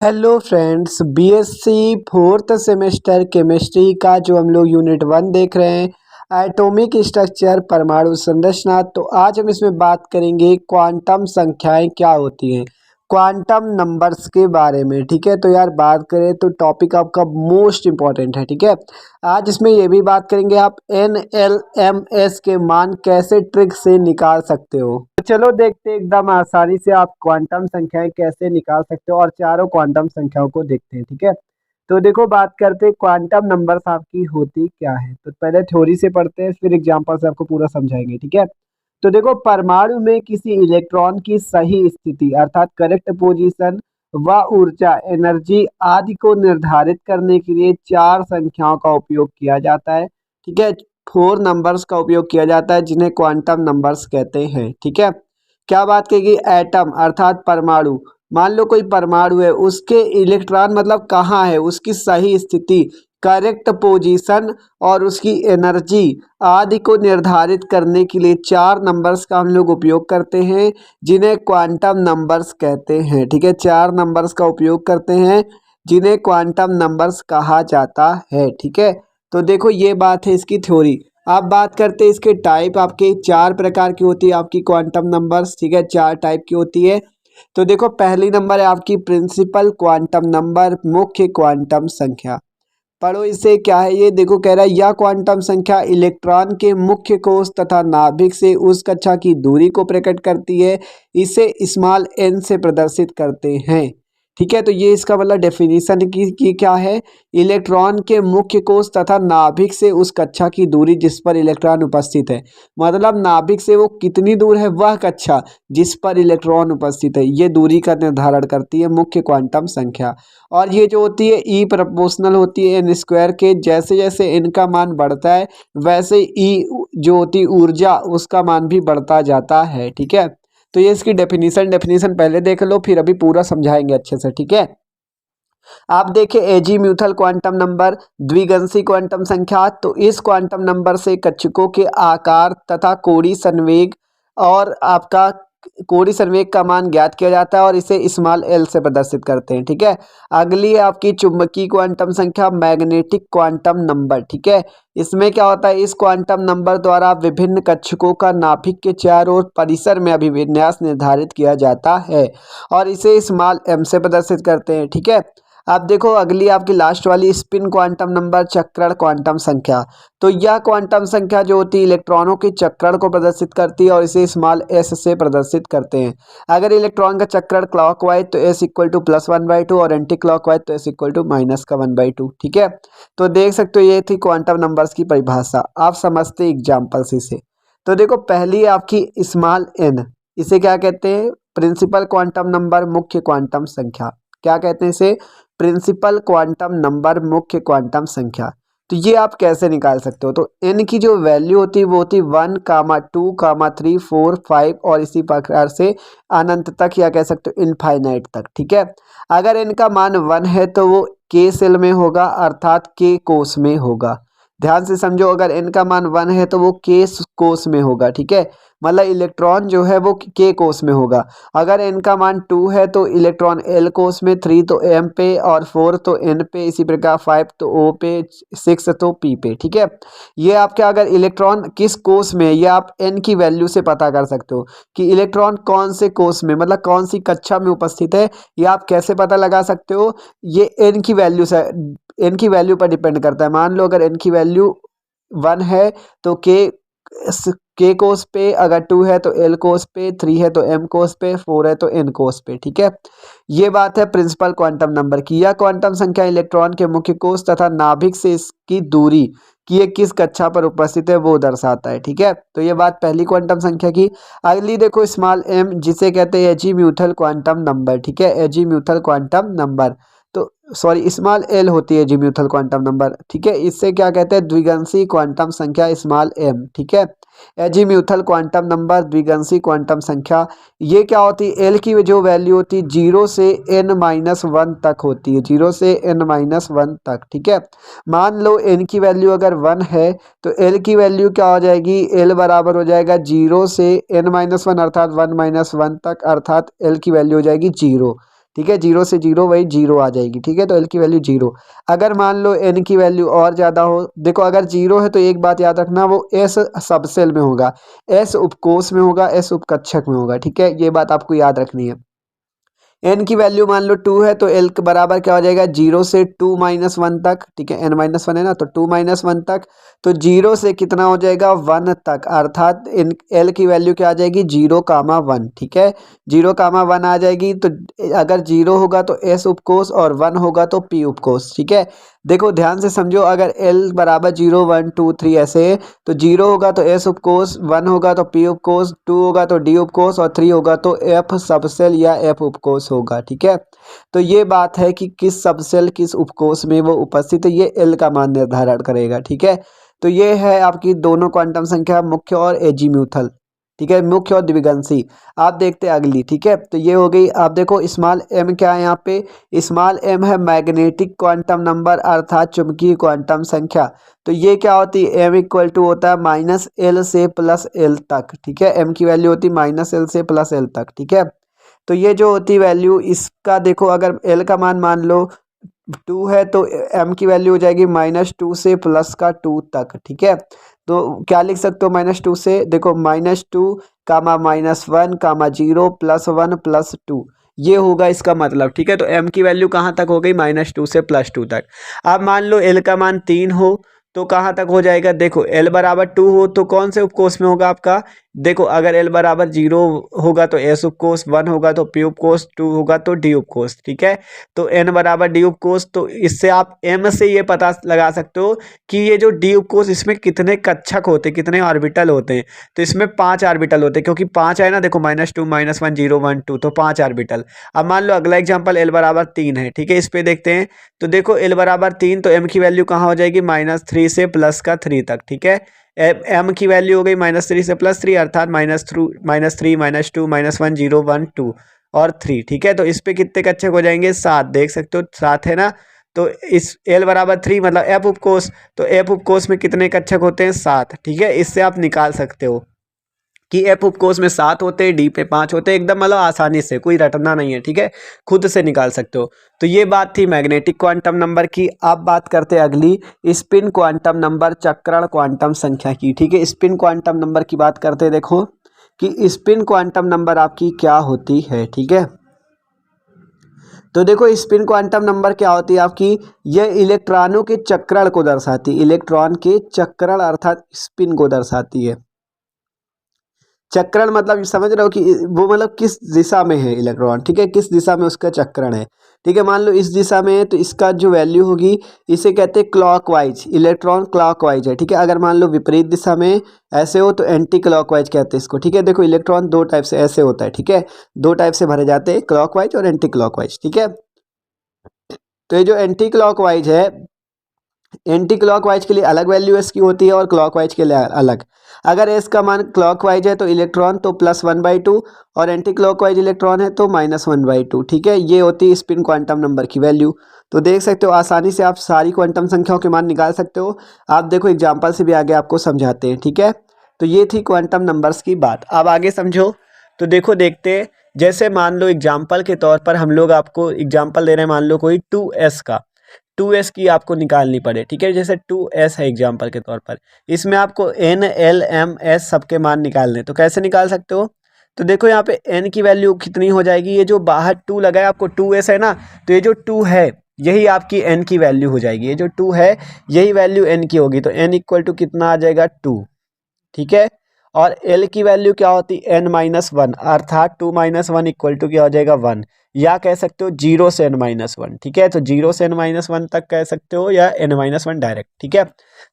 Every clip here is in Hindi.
Hello friends, BSc fourth semester chemistry का जो हम लोग यूनिट 1 देख रहे हैं एटॉमिक स्ट्रक्चर परमाणु संरचना। तो आज हम इसमें बात करेंगे क्वांटम संख्याएं क्या होती हैं, क्वांटम नंबर्स के बारे में। ठीक है, तो यार बात करें तो टॉपिक आपका मोस्ट इम्पॉर्टेंट है। ठीक है, आज इसमें ये भी बात करेंगे आप NLMS के मान कैसे ट्रिक से निकाल सकते हो। तो चलो देखते हैं एकदम आसानी से आप क्वांटम संख्याएं कैसे निकाल सकते हो और चारों क्वांटम संख्याओं को देखते हैं। ठीक है, तो देखो बात करते हैं क्वांटम नंबर्स आपकी होती क्या है। तो पहले थ्योरी से पढ़ते हैं, फिर एग्जांपल से आपको पूरा समझाएंगे। ठीक है, तो देखो परमाणु में किसी इलेक्ट्रॉन की सही स्थिति अर्थात करेक्ट पोजीशन व ऊर्जा एनर्जी आदि को निर्धारित करने के लिए चार संख्याओं का उपयोग किया जाता है। ठीक है, 4 नंबर्स का उपयोग किया जाता है जिन्हें क्वांटम नंबर्स कहते हैं। ठीक है, क्या बात कहेगी, एटम अर्थात परमाणु। मान लो कोई परमाणु है, उसके इलेक्ट्रॉन मतलब कहाँ है, उसकी सही स्थिति, करेक्ट पोजीशन और उसकी एनर्जी आदि को निर्धारित करने के लिए चार नंबर्स का हम लोग उपयोग करते हैं जिन्हें क्वांटम नंबर्स कहते हैं। ठीक है, चार नंबर्स का उपयोग करते हैं जिन्हें क्वांटम नंबर्स कहा जाता है। ठीक है, तो देखो ये बात है इसकी थ्योरी। आप बात करते हैं इसके टाइप, आपके चार प्रकार की होती है आपकी क्वांटम नंबर्स। ठीक है, चार टाइप की होती है। तो देखो पहली नंबर है आपकी प्रिंसिपल क्वांटम नंबर, मुख्य क्वांटम संख्या। पढ़ो इसे, क्या है ये, देखो कह रहा है यह क्वांटम संख्या इलेक्ट्रॉन के मुख्य कोष तथा नाभिक से उस कक्षा की दूरी को प्रकट करती है। इसे स्मॉल n से प्रदर्शित करते हैं। ठीक है, तो ये इसका मतलब डेफिनेशन की क्या है, इलेक्ट्रॉन के मुख्य कोष तथा नाभिक से उस कक्षा की दूरी जिस पर इलेक्ट्रॉन उपस्थित है। मतलब नाभिक से वो कितनी दूर है, वह कक्षा जिस पर इलेक्ट्रॉन उपस्थित है, ये दूरी का निर्धारण करती है मुख्य क्वांटम संख्या। और ये जो होती है ई प्रोपोर्शनल होती है एन स्क्वायर के। जैसे जैसे n का मान बढ़ता है वैसे ई जो होती है ऊर्जा, उसका मान भी बढ़ता जाता है। ठीक है, तो ये इसकी डेफिनेशन पहले देख लो, फिर अभी पूरा समझाएंगे अच्छे से। ठीक है, आप देखें एजीम्यूथल क्वांटम नंबर, द्विगंशी क्वांटम संख्या। तो इस क्वांटम नंबर से कक्षकों के आकार तथा कोणीय संवेग और आपका कोणीय संवेग का मान ज्ञात किया जाता है और इसे स्मॉल l से प्रदर्शित करते हैं। ठीक है, अगली है आपकी चुंबकीय क्वांटम संख्या, मैग्नेटिक क्वांटम नंबर। ठीक है, इसमें क्या होता है, इस क्वांटम नंबर द्वारा विभिन्न कक्षकों का नाभिक के चारों ओर परिसर में अभिविन्यास निर्धारित किया जाता है और इसे स्मॉल m से प्रदर्शित करते हैं। ठीक है, अब देखो अगली आपकी लास्ट वाली स्पिन क्वांटम नंबर, चक्रण क्वांटम संख्या। तो यह क्वांटम संख्या जो होती है इलेक्ट्रॉनों के चक्रण को प्रदर्शित करती है और इसे स्मॉल s से प्रदर्शित करते हैं। अगर इलेक्ट्रॉन का चक्रण क्लॉकवाइज तो s इक्वल टू +1/2 और एंटी क्लॉकवाइज तो s इक्वल टू -1/2। ठीक है, तो देख सकते हो ये थी क्वांटम नंबर्स की परिभाषा। आप समझते एग्जाम्पल्स इसे। तो देखो पहली आपकी स्मॉल n, इसे क्या कहते हैं, प्रिंसिपल क्वांटम नंबर, मुख्य क्वांटम संख्या। क्या कहते हैं इसे, प्रिंसिपल क्वांटम नंबर, मुख्य क्वांटम संख्या। तो ये आप कैसे निकाल सकते हो, तो n की जो वैल्यू होती है वो होती है 1, 2, 3, 4, 5 और इसी प्रकार से अनंत तक, या कह सकते हो इनफाइनाइट तक। ठीक है, अगर n का मान 1 है तो वो k सेल में होगा अर्थात k कोष में होगा। ध्यान से समझो, अगर n का मान 1 है तो वो k कोष में होगा। ठीक है, मतलब इलेक्ट्रॉन जो है वो k कोष में होगा। अगर n का मान 2 है तो इलेक्ट्रॉन l कोष में, 3 तो m पे और 4 तो n पे, इसी प्रकार 5 तो o पे, 6 तो p पे। ठीक है, ये आपके अगर इलेक्ट्रॉन किस कोष में है ये आप n की वैल्यू से पता कर सकते हो कि इलेक्ट्रॉन कौन से कोष में, मतलब कौन सी कक्षा में उपस्थित है। ये आप कैसे पता लगा सकते हो, ये n की वैल्यू से, n की वैल्यू पर डिपेंड करता है। मान लो अगर n की वैल्यू 1 है तो k कोस पे, अगर 2 है तो l कोस पे, 3 है तो m कोस पे, 4 है तो n कोस पे। ठीक है, ये बात है प्रिंसिपल क्वांटम नंबर की। यह क्वांटम संख्या इलेक्ट्रॉन के मुख्य कोष तथा नाभिक से इसकी दूरी कि ये किस कक्षा पर उपस्थित है वो दर्शाता है। ठीक है, तो ये बात पहली क्वांटम संख्या की। अगली देखो स्मॉल m, जिसे कहते हैं एजीम्यूथल क्वांटम नंबर। ठीक है, एजीम्यूथल क्वांटम नंबर, तो सॉरी स्मॉल l होती है एजीम्यूथल क्वांटम नंबर। ठीक है, इससे क्या कहते हैं, द्विगंशी क्वांटम संख्या स्मॉल m। ठीक है, एजीम्यूथल क्वांटम नंबर, द्विगंशी क्वांटम संख्या। ये क्या होती है, l की जो वैल्यू होती है 0 से n-1 तक होती है, 0 से n-1 तक। ठीक है, मान लो n की वैल्यू अगर 1 है तो l की वैल्यू क्या हो जाएगी, l बराबर हो जाएगा 0 से n-1 अर्थात 1 - 1 तक, अर्थात l की वैल्यू हो जाएगी 0। ठीक है, 0 से 0 वही 0 आ जाएगी। ठीक है, तो एल की वैल्यू 0। अगर मान लो एन की वैल्यू और ज़्यादा हो, देखो अगर 0 है तो एक बात याद रखना, वो एस सबसेल में होगा, एस उपकोष में होगा, एस उपकक्षक में होगा। ठीक है, ये बात आपको याद रखनी है। एन की वैल्यू मान लो 2 है तो एल के बराबर क्या हो जाएगा, 0 से 2-1 तक। ठीक है, n-1 है ना, तो 2-1 तक, तो 0 से कितना हो जाएगा, 1 तक, अर्थात इन एल की वैल्यू क्या आ जाएगी, 0,1। ठीक है, 0,1 आ जाएगी। तो अगर 0 होगा तो एस उपकोष और 1 होगा तो पी उपकोष। ठीक है, देखो ध्यान से समझो, अगर एल बराबर 0, 1, 2, 3 ऐसे है, तो 0 होगा तो एस उपकोष, 1 होगा तो पी उपकोष, 2 होगा तो डी उपकोष और 3 होगा तो एफ सबसेल या एफ उपकोष होगा। ठीक है, तो ये बात है कि किस सबसेल किस उपकोष में वो उपस्थित है, ये एल का मान निर्धारण करेगा। ठीक है, तो ये है आपकी दोनों क्वांटम संख्या, मुख्य और एजीम्यूथल। ठीक है, मुख्य और द्विगंशी। आप देखते हैं अगली। ठीक है, तो ये हो गई। आप देखो स्मॉल एम क्या है यहाँ पे, स्मॉल एम है मैग्नेटिक क्वांटम नंबर, अर्थात चुंबकीय क्वांटम संख्या। तो ये क्या होती है, एम इक्वल टू होता है -L से +L तक। ठीक है, एम की वैल्यू होती है -L से +L तक। ठीक है, तो ये जो होती वैल्यू, इसका देखो अगर एल का मान लो 2 है तो एम की वैल्यू हो जाएगी -2 से +2 तक। ठीक है, तो क्या लिख सकते हो, -2 से देखो -2 कामा -1 कामा 0 +1 +2, ये होगा इसका मतलब। ठीक है, तो m की वैल्यू कहाँ तक हो गई, -2 से +2 तक। अब मान लो l का मान 3 हो तो कहाँ तक हो जाएगा, देखो l बराबर 2 हो तो कौन से उपकोष में होगा आपका, देखो अगर l बराबर 0 होगा तो s उपकोष, 1 होगा तो p उपकोष, 2 होगा तो d उपकोष। ठीक है, तो n बराबर d उपकोष, तो इससे आप m से ये पता लगा सकते हो कि ये जो d उपकोष, इसमें कितने कक्षक होते हैं, कितने ऑर्बिटल होते हैं। तो इसमें 5 ऑर्बिटल होते हैं, क्योंकि 5 है ना, देखो -2 -1 0 1 2, तो 5 ऑर्बिटल। अब मान लो अगला एग्जांपल l बराबर 3 है। ठीक है, इस पे देखते हैं। तो देखो l बराबर 3 तो m की वैल्यू कहाँ हो जाएगी, -3 से +3 तक। ठीक है, m की वैल्यू हो गई -3 से +3, अर्थात -3 -2 -1 0 1 2 और 3। ठीक है, तो इस पे कितने कक्षक हो जाएंगे, 7। देख सकते हो 7 है ना, तो इस l बराबर 3 मतलब f उपकोष, तो f उपकोष में कितने कक्षक होते हैं, 7। ठीक है, इससे आप निकाल सकते हो कि एफ उपकोष में 7 होते हैं, डी पे 5 होते हैं, एकदम मतलब आसानी से, कोई रटना नहीं है। ठीक है, खुद से निकाल सकते हो। तो ये बात थी मैग्नेटिक क्वांटम नंबर की। अब बात करते हैं अगली, स्पिन क्वांटम नंबर, चक्रण क्वांटम संख्या की। ठीक है, स्पिन क्वांटम नंबर की बात करते हैं। देखो कि स्पिन क्वांटम नंबर आपकी क्या होती है। ठीक है, तो देखो स्पिन क्वांटम नंबर क्या होती है आपकी, यह इलेक्ट्रॉनों के चक्रण को दर्शाती है, इलेक्ट्रॉन के चक्रण अर्थात स्पिन को दर्शाती है। चक्रण मतलब समझ रहे हो कि वो मतलब किस दिशा में है इलेक्ट्रॉन। ठीक है, किस दिशा में उसका चक्रण है। ठीक है, मान लो इस दिशा में है तो इसका जो वैल्यू होगी, इसे कहते हैं क्लॉकवाइज, इलेक्ट्रॉन क्लॉकवाइज है। ठीक है, अगर मान लो विपरीत दिशा में ऐसे हो तो एंटी क्लॉकवाइज कहते हैं इसको। ठीक है, देखो इलेक्ट्रॉन दो टाइप से ऐसे होता है। ठीक है, दो टाइप से भरे जाते हैं, क्लॉकवाइज और एंटी क्लॉकवाइज। ठीक है, तो ये जो एंटी क्लॉकवाइज है, एंटी क्लॉकवाइज के लिए अलग वैल्यू एस की होती है और क्लॉकवाइज के लिए अलग। अगर एस का मान क्लॉकवाइज है तो इलेक्ट्रॉन तो +1/2 और एंटी क्लॉकवाइज इलेक्ट्रॉन है तो -1/2। ठीक है, ये होती है स्पिन क्वांटम नंबर की वैल्यू। तो देख सकते हो आसानी से आप सारी क्वांटम संख्याओं के मान निकाल सकते हो। आप देखो एग्जाम्पल से भी आगे आपको समझाते हैं। ठीक है, तो ये थी क्वांटम नंबर्स की बात। अब आगे समझो, तो देखो देखते, जैसे मान लो एग्जाम्पल के तौर पर हम लोग आपको एग्जाम्पल दे रहे हैं, मान लो कोई 2s का, 2s की आपको निकालनी पड़े। ठीक है, जैसे 2s है एग्जाम्पल के तौर पर, इसमें आपको n l m s सबके मान निकालने, तो कैसे निकाल सकते हो, तो देखो यहाँ पे n की वैल्यू कितनी हो जाएगी, ये जो बाहर 2 लगा है आपको 2s है ना, तो ये जो 2 है यही आपकी n की वैल्यू हो जाएगी, ये जो 2 है यही वैल्यू n की होगी, तो n इक्वल टू कितना आ जाएगा 2। ठीक है, और l की वैल्यू क्या होती है, n-1, अर्थात 2 - 1 इक्वल टू क्या हो जाएगा 1, या कह सकते हो 0 से n-1। ठीक है, तो 0 से n-1 तक कह सकते हो, या n-1 डायरेक्ट। ठीक है,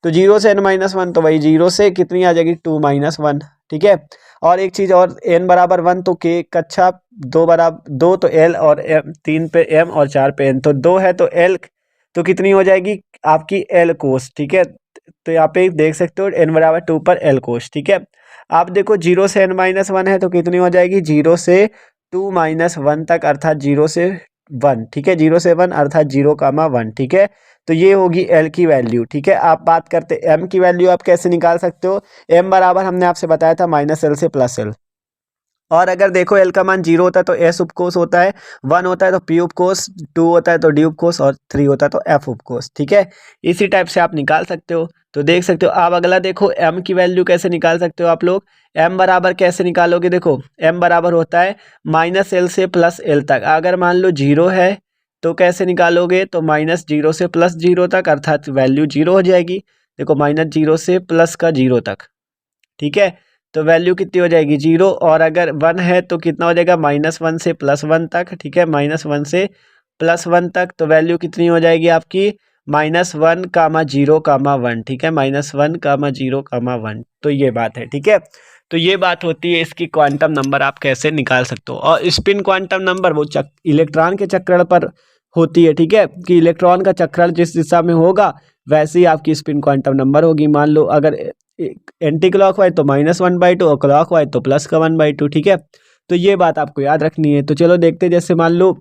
तो 0 से n-1 तो वही 0 से कितनी आ जाएगी 2 - 1। ठीक है, और एक चीज़ और, n बराबर 1 तो k कक्षा 2 बराबर 2 तो l, और 3 पे m और 4 पे n, तो 2 है तो l तो कितनी हो जाएगी आपकी l कोस। ठीक है, तो यहाँ पे देख सकते हो n बराबर 2 पर l कोस। ठीक है, आप देखो 0 से n-1 है तो कितनी हो जाएगी 0 से 2 - 1 तक, अर्थात 0 से 1। ठीक है, 0 से 1 अर्थात 0, 1। ठीक है, तो ये होगी l की वैल्यू। ठीक है, आप बात करते m की वैल्यू आप कैसे निकाल सकते हो, m बराबर हमने आपसे बताया था -L से +L, और अगर देखो एल का मान 0 होता है तो एस उपकोष होता है, 1 होता है तो पी उपकोष, 2 होता है तो डी उपकोष और 3 होता है तो एफ उपकोष। ठीक है, इसी टाइप से आप निकाल सकते हो। तो देख सकते हो। अब अगला देखो एम की वैल्यू कैसे निकाल सकते हो आप लोग। एम बराबर कैसे निकालोगे, देखो एम बराबर होता है -l से +l तक। अगर मान लो 0 है तो कैसे निकालोगे, तो -0 से +0 तक, अर्थात वैल्यू 0 हो जाएगी। देखो -0 से +0 तक। ठीक है, तो वैल्यू कितनी हो जाएगी 0। और अगर 1 है तो कितना हो जाएगा -1 से +1 तक। ठीक है, -1 से +1 तक, तो वैल्यू कितनी हो जाएगी आपकी -1, -0, -1। ठीक है, -1, -0, -1। तो ये बात है। ठीक है, तो ये बात होती है इसकी क्वांटम नंबर आप कैसे निकाल सकते हो। और स्पिन क्वांटम नंबर वो इलेक्ट्रॉन के चक्रण पर होती है। ठीक है, कि इलेक्ट्रॉन का चक्रण जिस दिशा में होगा वैसे ही आपकी स्पिन क्वांटम नंबर होगी। मान लो अगर एंटी क्लॉक वाइज तो -1/2 और क्लॉक वाइज तो +1/2। ठीक है, तो ये बात आपको याद रखनी है। तो चलो देखते हैं। जैसे मान लो,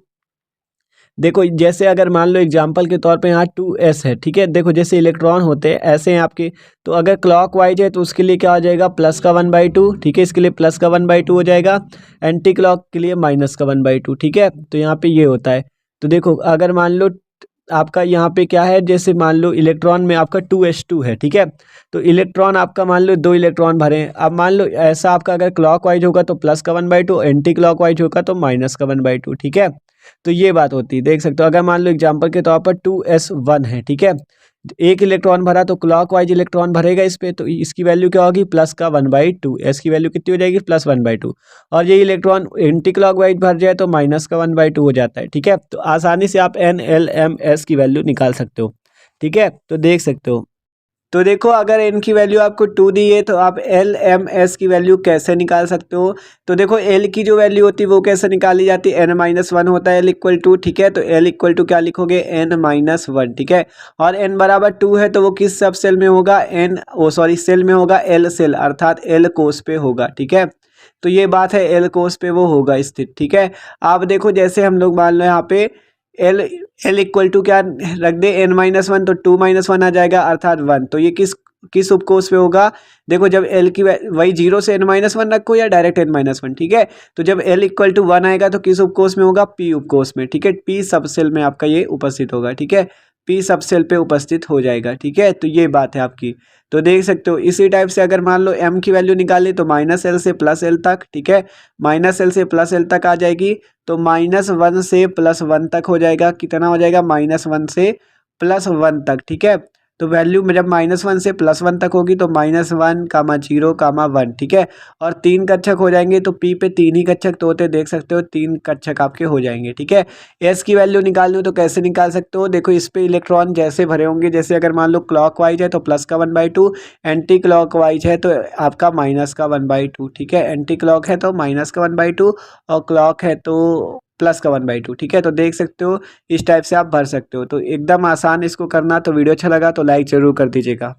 देखो जैसे अगर मान लो एग्जाम्पल के तौर पे यहाँ 2s है। ठीक है, देखो जैसे इलेक्ट्रॉन होते हैं ऐसे हैं आपके, तो अगर क्लॉक वाइज है तो उसके लिए क्या हो जाएगा +1/2। ठीक है, इसके लिए +1/2 हो जाएगा, एंटी क्लॉक के लिए -1/2। ठीक है, तो यहाँ पे ये होता है। तो देखो अगर मान लो आपका यहाँ पे क्या है, जैसे मान लो इलेक्ट्रॉन में आपका 2s2 है। ठीक है, तो इलेक्ट्रॉन आपका मान लो 2 इलेक्ट्रॉन भरे हैं। अब मान लो ऐसा आपका अगर क्लॉक वाइज होगा तो +1/2, एंटी क्लॉक वाइज होगा तो -1/2। ठीक है, तो ये बात होती है। देख सकते हो अगर मान लो एग्जांपल के तौर पर 2s1 है। ठीक है, एक इलेक्ट्रॉन भरा तो क्लॉक वाइज इलेक्ट्रॉन भरेगा इस पे, तो इसकी वैल्यू क्या होगी +1/2। एस की वैल्यू कितनी हो जाएगी +1/2। और ये इलेक्ट्रॉन एंटी क्लॉक वाइज भर जाए तो -1/2 हो जाता है। ठीक है, तो आसानी से आप n l m s की वैल्यू निकाल सकते हो। ठीक है, तो देख सकते हो। तो देखो अगर n की वैल्यू आपको 2 दी है तो आप l m s की वैल्यू कैसे निकाल सकते हो। तो देखो l की जो वैल्यू होती है वो कैसे निकाली जाती है, n-1 होता है l इक्वल टू। ठीक है, तो l इक्वल टू क्या लिखोगे n-1। ठीक है, और n बराबर 2 है तो वो किस सब सेल में होगा, सेल में होगा l सेल, अर्थात l कोष पे होगा। ठीक है, तो ये बात है, l कोष पे वो होगा स्थित। ठीक है, आप देखो जैसे हम लोग मान लो यहाँ पे एल एल इक्वल टू क्या रख दे n-1, तो 2-1 आ जाएगा अर्थात 1। तो ये किस उपकोष पे होगा, देखो जब एल की वही 0 से n-1 रखो या डायरेक्ट n-1। ठीक है, तो जब एल इक्वल टू 1 आएगा तो किस उपकोष में होगा, पी उपकोष में। ठीक है, पी सब सेल में आपका ये उपस्थित होगा। ठीक है, पी सब सेल पे उपस्थित हो जाएगा। ठीक है, तो ये बात है आपकी। तो देख सकते हो इसी टाइप से अगर मान लो m की वैल्यू निकाले तो -l से +l तक। ठीक है, -l से +l तक आ जाएगी, तो -1 से +1 तक हो जाएगा। कितना हो जाएगा, -1 से +1 तक। ठीक है, तो वैल्यू में जब -1 से +1 तक होगी तो -1, -0, -1। ठीक है, और 3 कक्षक हो जाएंगे तो पी पे 3 ही कक्षक तो होते, देख सकते हो 3 कक्षक आपके हो जाएंगे। ठीक है, एस की वैल्यू निकालनी हो तो कैसे निकाल सकते हो, देखो इस पे इलेक्ट्रॉन जैसे भरे होंगे, जैसे अगर मान लो क्लॉक वाइज है तो +1/2, एंटी क्लॉक वाइज है तो आपका -1/2। ठीक है, एंटी क्लॉक है तो -1/2 और क्लॉक है तो +1/2। ठीक है, तो देख सकते हो इस टाइप से आप भर सकते हो। तो एकदम आसान इसको करना। तो वीडियो अच्छा लगा तो लाइक जरूर कर दीजिएगा।